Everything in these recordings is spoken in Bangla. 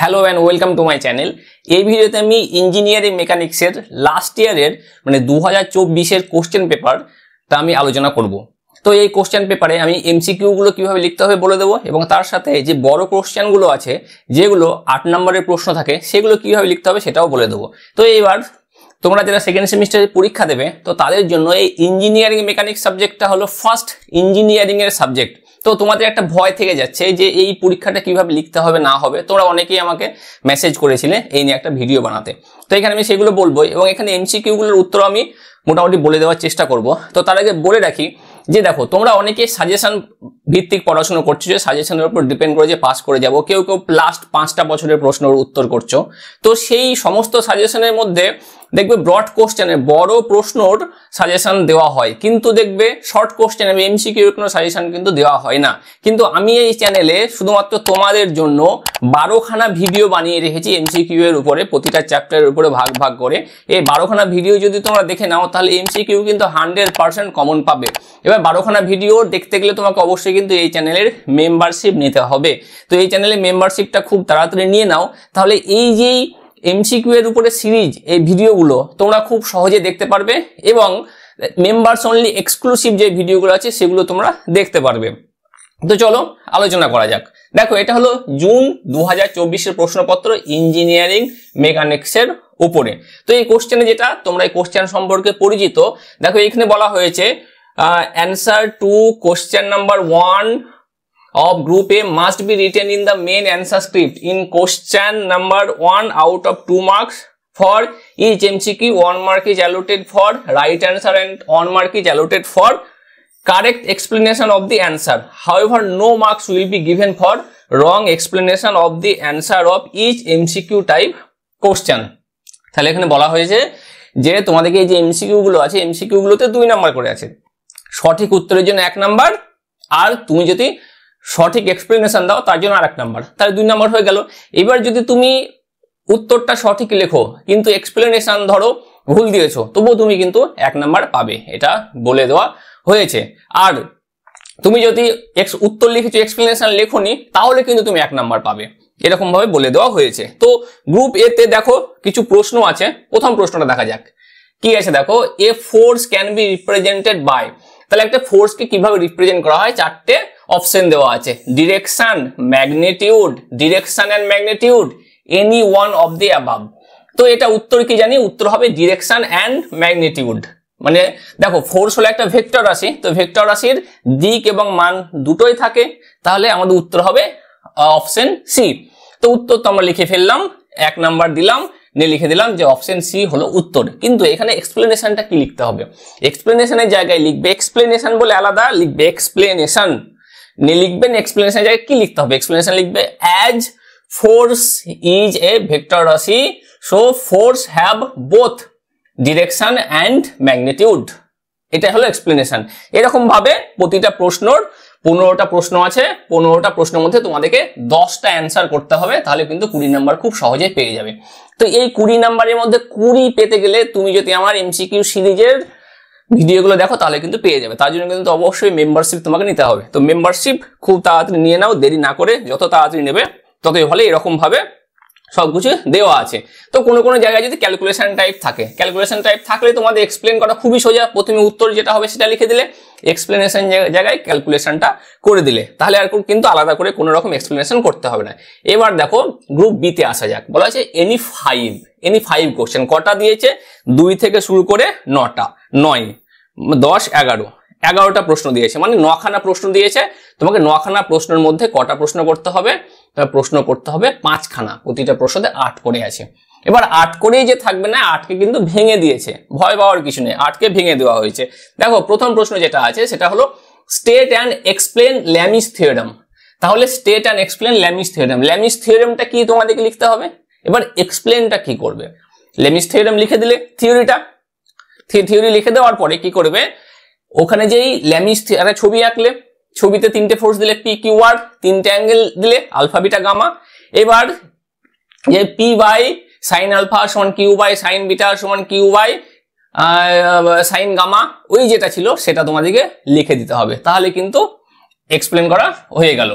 Hello and welcome to my channel. এই ভিডিওতে আমি ইঞ্জিনিয়ারিং মেকানিক্সের লাস্ট ইয়ারের মানে 2024-এর কোশ্চেন পেপারটা আমি আলোচনা করব। তো এই কোশ্চেন পেপারে আমি এমসিকিউগুলো কিভাবে লিখতে হবে বলে দেবো, এবং তার সাথে যে বড় কোশ্চেনগুলো আছে যেগুলো 8 নম্বরের প্রশ্ন থাকে সেগুলো কিভাবে লিখতে হবে সেটাও বলে দেবো। তো এইবার তোমরা যারা সেকেন্ড সেমিস্টারে পরীক্ষা দেবে তো তাদের জন্য এই ইঞ্জিনিয়ারিং মেকানিক্স সাবজেক্টটা হলো ফার্স্ট ইঞ্জিনিয়ারিং এর সাবজেক্ট। তো তোমাদের একটা ভয় থেকে যাচ্ছে যে এই পরীক্ষাটা কিভাবে লিখতে হবে না হবে। তোমরা অনেকেই আমাকে মেসেজ করেছিলে এই নিয়ে একটা ভিডিও বানাতে, তো এখানে আমি সেগুলো বলবো এবং এখানে এমসিকিউগুলোর উত্তর আমি মোটামুটি বলে দেওয়ার চেষ্টা করব। তো তার আগে বলে রাখি যে দেখো, তোমরা অনেকে সাজেশন ভিত্তিক পড়াশোনা করছো, যে সাজেশনের উপর ডিপেন্ড করে যে পাস করে যাব, কেউ কেউ লাস্ট 5টা বছরের প্রশ্নের উত্তর করছো। তো সেই সমস্ত সাজেশনের মধ্যে দেখবে ব্রড কোশ্চেনে বড় প্রশ্নর সাজেশন দেওয়া হয়, কিন্তু দেখবে শর্ট কোশ্চেনে এমসিকিউ এর কোনো সাজেশন কিন্তু দেওয়া হয় না। কিন্তু আমি এই চ্যানেলে শুধুমাত্র তোমাদের জন্য 12খানা ভিডিও বানিয়ে রেখেছি এমসিকিউ এর উপরে, প্রতিটা চ্যাপ্টারের উপরে ভাগ ভাগ করে। এই 12খানা ভিডিও যদি তোমরা দেখে নাও তাহলে এমসিকিউ কিন্তু 100% কমন পাবে। এবার 12খানা ভিডিও দেখতে গেলে তোমাকে অবশ্যই কিন্তু এই চ্যানেলের মেম্বারশিপ নিতে হবে। তো এই চ্যানেলের মেম্বারশিপটা খুব তাড়াতাড়ি নিয়ে নাও, তাহলে এই যে এমসিকিউ এর উপরে সিরিজ এই ভিডিওগুলো তোমরা খুব সহজে দেখতে পারবে এবং মেম্বার্স অনলি এক্সক্লুসিভ যে ভিডিওগুলো আছে সেগুলো তোমরা দেখতে পারবে। তো চলো আলোচনা করা যাক। দেখো, এটা হলো জুন 2024-এর প্রশ্নপত্র ইঞ্জিনিয়ারিং মেকানিক্সের উপরে। তো এই কোশ্চেনে যেটা তোমরা এই কোশ্চেন সম্পর্কে পরিচিত, দেখো এখানে বলা হয়েছে answer to question number 1 of group A must be written in the main answer script in question number 1 out of 2 marks. For each MCQ 1 mark is allotted for right answer and 1 mark is allotted for correct explanation of the answer. However, no marks will be given for wrong explanation of the answer of each MCQ type question. তাহলে এখানে বলা হয়েছে যে তোমাদেরকে এই যে এমসিকিউ গুলো আছে এমসিকিউ গুলোতে 2 নাম্বার করে আছে, সঠিক উত্তরের জন্য 1 নাম্বার, আর তুমি যদি সঠিক এক্সপ্লেনেশন দাও তার জন্য আরেক নাম্বার, তাহলে 2 নাম্বার হয়ে গেল। এবার যদি তুমি উত্তরটা সঠিক লেখো কিন্তু এক্সপ্লেনেশন ধরো ভুল দিয়েছো, তবুও তুমি কিন্তু 1 নাম্বার পাবে, এটা বলে দেওয়া হয়েছে। আর তুমি যদি উত্তর লিখেছো এক্সপ্লেনেশন লেখোনি তাহলে কিন্তু তুমি 1 নাম্বার পাবে, এরকম ভাবে বলে দেওয়া হয়েছে। তো গ্রুপ এ তে দেখো কিছু প্রশ্ন আছে। প্রথম প্রশ্নটা দেখা যাক কি আছে। দেখো, a force can be represented by, তাহলে একটা ফোর্সকে কিভাবে রিপ্রেজেন্ট করা হয় 4টে অপশন দেওয়া আছে, direction, magnitude, direction and magnitude, any one of the above. তো এটা উত্তর কি জানি, উত্তর হবে ডিরেকশন এন্ড ম্যাগনিটিউড। মানে দেখো, ফোর্স হলো একটা ভেক্টর রাশি, তো ভেক্টর রাশির দিক এবং মান দুটোই থাকে, তাহলে আমাদের উত্তর হবে অপশন সি। তো উত্তর তো আমরা লিখে ফেললাম, 1 নাম্বার দিলাম, নিয়ে লিখে দিলাম যে অপশন সি হলো উত্তর। কিন্তু এখানে এক্সপ্লেনেশনটা কি লিখতে হবে, এক্সপ্লেনেশনের জায়গায় লিখবে এক্সপ্লেনেশন বলে আলাদা লিখবে এক্সপ্লেনেশন, নিয়ে লিখবেন এক্সপ্লেনেশনের জায়গায় কি লিখতে হবে, এক্সপ্লেনেশন লিখবে as force is a vector রাশি so force have both direction and magnitude. এটা হলো এক্সপ্লেনেশন। এরকম ভাবে প্রতিটা প্রশ্নর 15টা প্রশ্ন আছে, 15টা প্রশ্নের মধ্যে তোমাদেরকে 10টা অ্যান্সার করতে হবে, তাহলে কিন্তু 20 নাম্বার খুব সহজে পেয়ে যাবে। তো এই 20 নাম্বারের মধ্যে 20 পেতে গেলে তুমি যদি আমার এমসিকিউ সিরিজের ভিডিওগুলো দেখো তাহলে কিন্তু পেয়ে যাবে। তার জন্য কিন্তু অবশ্যই মেম্বারশিপ তোমাকে নিতে হবে। তো মেম্বারশিপ খুব তাড়াতাড়ি নিয়ে নাও, দেরি না করে, যত তাড়াতাড়ি নেবে ততই ভালো। এরকম ভাবে সবকিছু দেওয়া আছে। তো কোনো জায়গায় যদি ক্যালকুলেশন টাইপ থাকে, ক্যালকুলেশন টাইপ থাকলে তোমাদের এক্সপ্লেন করা খুবই সোজা। প্রথমে উত্তর যেটা হবে সেটা লিখে দিলে, এক্সপ্লেনেশন জায়গায় ক্যালকুলেশনটা করে দিলে, তাহলে আর কিন্তু আলাদা করে কোনো রকম এক্সপ্লেনেশন করতে হবে না। এবার দেখো গ্রুপ বি তে আসা যাক। বলা আছে এনি 5 কোশ্চেন। কটা দিয়েছে, 2 থেকে শুরু করে 9টা, 9, 10, 11টা প্রশ্ন দিয়েছে, মানে 9খানা প্রশ্ন দিয়েছে। তোমাকে 9খানা প্রশ্নের মধ্যে কটা প্রশ্ন করতে হবে, প্রশ্ন করতে হবে 5খানা, প্রতিটা প্রশ্নতে 8 করে আছে। এবার 8 করেই যে থাকবে না, 8কে কিন্তু ভেঙে দিয়েছে, ভয় পাওয়ার কিছু নেই, 8কে ভেঙে দেওয়া হয়েছে। দেখো প্রথম প্রশ্ন যেটা আছে সেটা হলো স্টেট অ্যান্ড এক্সপ্লেন ল্যামিস থিওরেম। তাহলে স্টেট অ্যান্ড এক্সপ্লেন ল্যামিস থিওরেম, ল্যামিস থিওরেমটা কি তোমাদেরকে লিখতে হবে। এবার এক্সপ্লেনটা কি করবে, ল্যামিস থিওরেম লিখে দিলে, থিওরি লিখে দেওয়ার পরে কি করবে, ওখানে যেই ল্যামিস একটা ছবি আঁকলে, ছবিতে 3টে ফোর্স দিলে, পি কিউ আর, 3টে অ্যাঙ্গেল দিলে, আলফা বিটা গামা। এবার যে পি বাই সাইন আলফা সমান কিউ বাই সাইন বিটা সমান কিউ বাই সাইন গামা, ওই যেটা ছিল সেটা তোমাদেরকে লিখে দিতে হবে, তাহলে কিন্তু এক্সপ্লেন করা হয়ে গেল।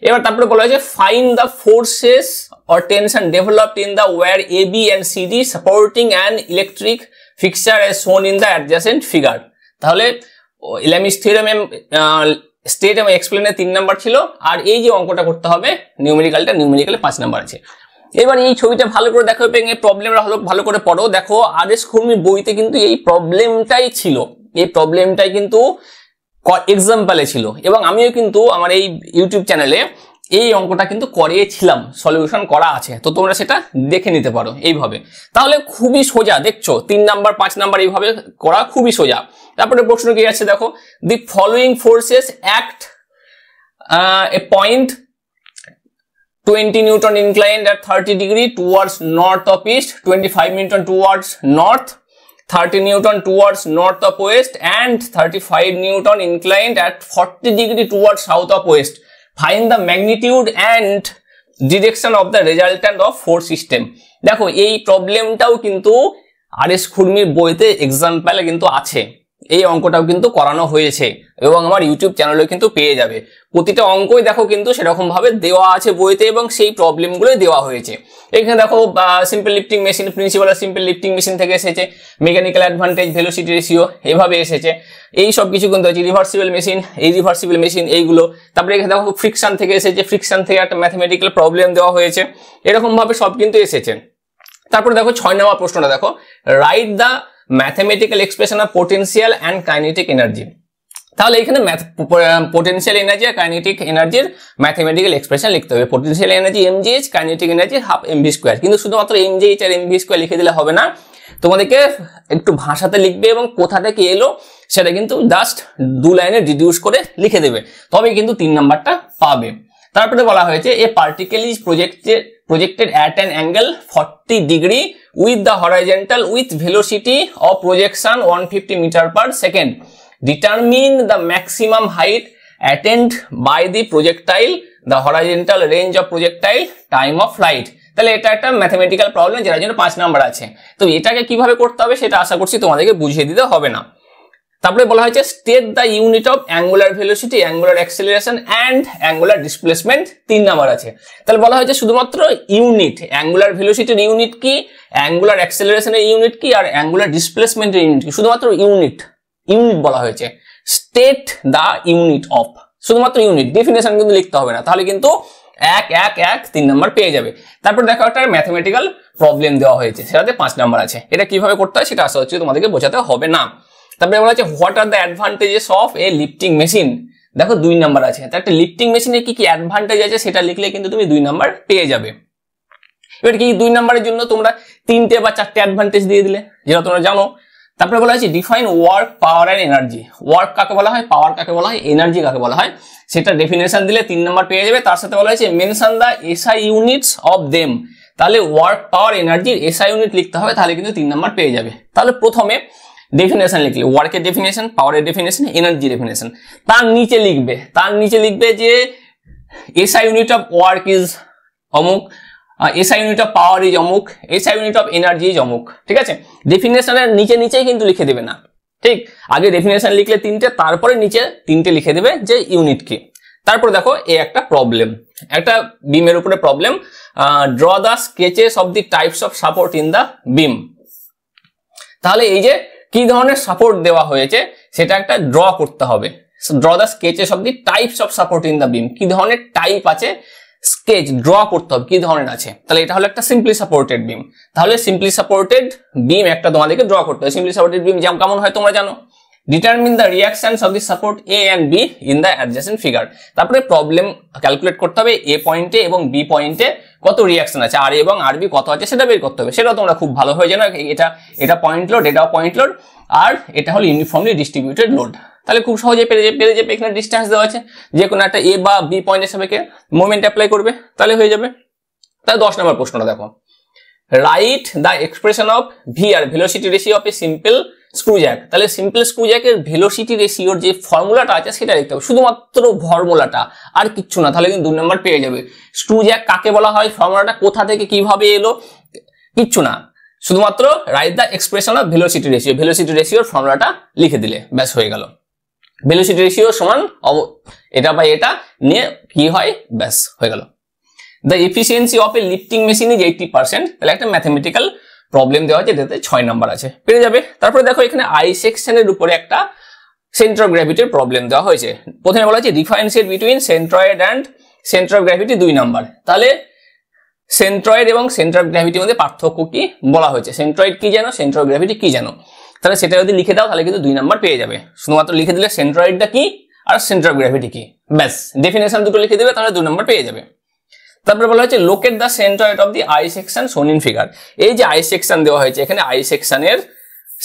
এবার তারপরে বলা হয়েছে find the forces or tension developed in the wire AB and CD supporting an electric fixture as shown in the adjacent figure। তাহলে এলামিস থিওরেম স্টেট এবং এক্সপ্লেনের 3 নাম্বার ছিল, আর এই যে অঙ্কটা করতে হবে নিউমেরিক্যালে 5 নাম্বার আছে। এবার এই ছবিটা ভালো করে দেখো এবং এই প্রবলেমটা ভালো করে পড়ো। দেখো RS খুরমির বইতে কিন্তু এই প্রবলেমটাই ছিল, এই প্রবলেমটাই কিন্তু এক্সাম্পলে ছিল, এবং আমিও কিন্তু আমার এই ইউটিউব চ্যানেলে এই অঙ্কটা কিন্তু করিয়েছিলাম, সলিউশন করা আছে, তো তোমরা সেটা দেখে নিতে পারো এইভাবে। তাহলে খুবই সোজা, দেখছো 3 নাম্বার 5 নাম্বার এইভাবে করা খুবই সোজা। তারপরে প্রশ্ন কি আছে দেখো, the following forces act A point 20 Newton inclined at 30 degree towards north of east, 25 Newton towards north, 30 Newton towards north of west, and 35 Newton inclined at 40 degree towards south of west. Find the magnitude and direction of the resultant of force system। দেখো এই প্রবলেমটাও কিন্তু RS খুরমির বইতে এক্সাম্পলে কিন্তু আছে, এই অঙ্কটাও কিন্তু করানো হয়েছে এবং আমার ইউটিউব চ্যানেলে কিন্তু পেয়ে যাবে। প্রতিটা অঙ্কই দেখো কিন্তু সেরকম ভাবে দেওয়া আছে বইতে এবং সেই প্রবলেমগুলোই দেওয়া হয়েছে। এখানে দেখো simple lifting machine, principal simple lifting machine থেকে এসেছে, মেকানিক্যাল অ্যাডভান্টেজ, ভেলোসিটি রেশিও এভাবে এসেছে, এই সব কিছু কিন্তু আছে। রিভার্সিবল মেশিন, এই রিভার্সিবল মেশিন এইগুলো। তারপরে এখানে দেখো ফ্রিকশন থেকে এসেছে, ফ্রিকশন থেকে একটা ম্যাথমেটিক্যাল প্রবলেম দেওয়া হয়েছে, এরকম ভাবে সব কিন্তু এসেছে। তারপরে দেখো 6 নম্বর প্রশ্নটা দেখো, write the mathematical expression of potential and kinetic energy. তাহলে এখানে পোটেনশিয়াল এনার্জি আর কাইনেটিক এনার্জির ম্যাথমেটিক্যাল এক্সপ্রেশন লিখতে হবে। Potential energy mgh, kinetic energy half mv²। কিন্তু শুধুমাত্র mgh আর mv² লিখে দিলে হবে না, তোমাদেরকে একটু ভাষাতে লিখবে এবং কোথা থেকে এলো সেটা কিন্তু জাস্ট 2 লাইনে রিডিউস করে লিখে দেবে, তবে কিন্তু 3 নাম্বারটা পাবে। তারপরে বলা হয়েছে a particle is projected at an angle 40 degree with the horizontal with velocity of projection 150 meter per second. Determine the maximum height attained by the projectile, the horizontal range of projectile, time of flight। তাহলে এটা একটা ম্যাথমেটিক্যাল প্রবলেম যেটার জন্য 5 নাম্বার আছে। তো এটাকে কিভাবে করতে হবে সেটা আশা করছি তোমাদেরকে বুঝিয়ে দিতে হবে না। তারপরে বলা হয়েছে state the unit of angular velocity, angular acceleration and angular displacement. 3 number আছে। তাহলে বলা হয়েছে শুধুমাত্র ইউনিট, অ্যাঙ্গুলার ভেলোসিটির ইউনিট কি, অ্যাঙ্গুলার অ্যাক্সেলারেশনের ইউনিট কি, আর অ্যাঙ্গুলার ডিসপ্লেসমেন্টের ইউনিট কি, শুধুমাত্র ইউনিট বলা হয়েছে। স্টেট দ্য ইউনিট অফ, শুধুমাত্র ইউনিট, ডেফিনেশন কিন্তু লিখতে হবে না, তাহলে কিন্তু 1 নাম্বার পেয়ে যাবে। তারপর দেখো একটা ম্যাথমেটিক্যাল প্রবলেম দেওয়া হয়েছে, সেটাতে 5 নাম্বার আছে। এটা কিভাবে করতে হয় সেটা আশা হচ্ছে তোমাদেরকে বোঝাতে হবে না। তারপরে বলা হচ্ছে what are the advantages of A lifting machine. দেখো 2 নাম্বার আছে, তার একটা লিফটিং মেশিনের কি কি অ্যাডভান্টেজ আছে সেটা লিখলে কিন্তু তুমি 2 নাম্বার পেয়ে যাবে। এবার কি 2 নাম্বারের জন্য তোমরা 3টে বা 4টে অ্যাডভান্টেজ দিয়ে দিলে, যেটা তোমরা জানো। তারপরে বলা হয়েছে define work, power and energy. Work কাকে বলা হয়, পাওয়ার কাকে বলা হয়, এনার্জি কাকে বলা হয়, সেটা ডেফিনেশন দিলে 3 নাম্বার পেয়ে যাবে। তার সাথে বলা হয়েছে mention the SI units of them. তাহলে ওয়ার্ক, পাওয়ার, এনার্জির এসআই ইউনিট লিখতে হবে, তাহলে কিন্তু 3 নাম্বার পেয়ে যাবে। তাহলে প্রথমে ডেফিনেশন লিখলে ওয়ার্কের ডেফিনেশন, পাওয়ারের ডেফিনেশন, এনার্জি ডেফিনেশন। তার নিচে লিখবে যে SI unit of work is অমুক, SI unit of power is অমুক, SI unit of energy is অমুক। ঠিক আছে, ডেফিনেশনের নিচেই কিন্তু লিখে দেবে না, ঠিক। আগে ডেফিনেশন লিখলে 3টে, তারপরে নিচে 3টে লিখে দেবে যে ইউনিট কি। তারপর দেখো এই একটা প্রবলেম, একটা বিমের উপরে problem, draw the sketches of the types of support in the beam. তাহলে এই যে কি ধরনের সাপোর্ট দেওয়া হয়েছে সেটা একটা ড্র করতে হবে। Draw the sketches of the types of support in the beam, কি ধরনের টাইপ আছে স্কেচ ড্র করতে হবে, কি ধরনের আছে। তাহলে এটা হলো একটা সিম্পলি সাপোর্টেড বিম। তাহলে সিম্পলি সাপোর্টেড বিম একটা তোমাদেরকে ড্র করতে হবে। সিম্পলি সাপোর্টেড বিম যেমন কেমন হয় তোমরা জানো। Determine the reactions of the support A and B in the adjacent figure. তারপরে প্রবলেম ক্যালকুলেট করতে হবে এ পয়েন্টে এবং বি পয়েন্টে কত রিঅ্যাকশন আছে, আর এবং আর বি কত আছে সেটা বের করতে হবে। সেটা তোমরা খুব ভালো হয়ে জানো, এটা পয়েন্ট লোড, এটাও পয়েন্ট লোড, আর এটা হলো ইউনিফর্মলি ডিস্ট্রিবিউটেড লোড। তাহলে খুব সহজে পেরে যাবে। এখানে ডিস্টেন্স দেওয়া আছে, যে কোনো একটা এ বা বি পয়েন্টের সাপেক্ষে মোমেন্ট অ্যাপ্লাই করবে, তাহলে হয়ে যাবে। তাহলে 10 নম্বর প্রশ্নটা দেখো, write the expression of V R velocity ratio of a simple screw jack. তাহলে সিম্পল স্ক্রু জ্যাকের ভেলোসিটি রেশিওর যে ফর্মুলাটা আছে সেটা লিখতে হবে, শুধুমাত্র ফর্মুলাটা, আর কিচ্ছু না। তাহলে কিন্তু 2 নম্বর পেয়ে যাবে। স্ক্রু জ্যাক কাকে বলা হয়, ফর্মুলাটা কোথা থেকে কিভাবে এলো, কিচ্ছু না, শুধুমাত্র write the expression of velocity ratio, velocity রেশিওর ফর্মুলাটা লিখে দিলে ব্যাস হয়ে গেল। ভেলোসিটি রেশিও সমান এটা বাই এটা নিয়ে কি হয়, ব্যাস হয়ে গেল। The efficiency of A lifting machine is 80%। তাহলে একটা ম্যাথমেটিক্যাল প্রবলেম দেওয়া আছে, এটাতে 6 নাম্বার আছে, পেরে যাবে। তারপরে দেখো এখানে আই সেকশনের উপরে একটা সেন্টার অফ গ্র্যাভিটির প্রবলেম দেওয়া হয়েছে। প্রথমে বলা হয়েছে differentiate between centroid and centre of gravity, 2 number. তাহলে সেন্ট্রয়েড এবং সেন্টার অফ গ্র্যাভিটির মধ্যে পার্থক্য কি বলা হয়েছে, সেন্ট্রয়েড কি জানো, সেন্টার অফ গ্র্যাভিটি কি জানো, তাহলে সেটা যদি লিখে দাও তাহলে কিন্তু 2 নাম্বার পেয়ে যাবে। শুধুমাত্র লিখে দিলে সেন্ট্রয়েডটা কি আর সেন্টার অফ গ্র্যাভিটি কি, ব্যাস ডেফিনেশন দুটো লিখে দেবে, তাহলে 2 নাম্বার পেয়ে যাবে। তারপরে বলা হয়েছে locate the centroid of the I section shown in figure. এই যে আই সেকশন দেওয়া হয়েছে এখানে, আই সেকশনের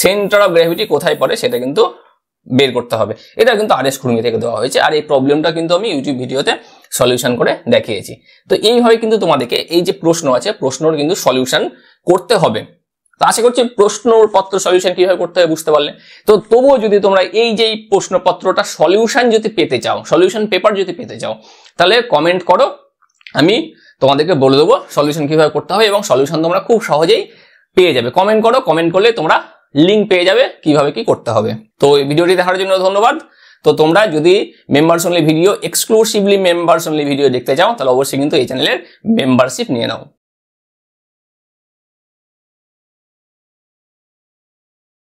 সেন্টার অফ গ্র্যাভিটি কোথায় পড়ে সেটা কিন্তু বের করতে হবে। এটা কিন্তু আরএস কুর্মি থেকে দেওয়া হয়েছে, আর এই প্রবলেমটা কিন্তু আমি ইউটিউব ভিডিওতে সলিউশন করে দেখিয়েছি। তো এইভাবে কিন্তু তোমাদেরকে এই যে প্রশ্ন আছে প্রশ্নর কিন্তু সলিউশন করতে হবে। তো আশা করছি প্রশ্নপত্র সলিউশন কিভাবে করতে হবে বুঝতে পারলে। তো তবুও যদি তোমরা এই যে প্রশ্নপত্রটা সলিউশন যদি পেতে চাও, সলিউশন পেপার যদি পেতে চাও, তাহলে কমেন্ট করো, আমি তোমাদেরকে বলে দেবো সলিউশন কিভাবে করতে হবে, এবং সলিউশন তোমরা খুব সহজেই পেয়ে যাবে। কমেন্ট করো, কমেন্ট করলে তোমরা লিঙ্ক পেয়ে যাবে কিভাবে কি করতে হবে। তো এই ভিডিওটি দেখার জন্য ধন্যবাদ। তো তোমরা যদি members only video, exclusively members only video দেখতে চাও, তাহলে অবশ্যই কিন্তু এই চ্যানেলের মেম্বারশিপ নিয়ে নাও।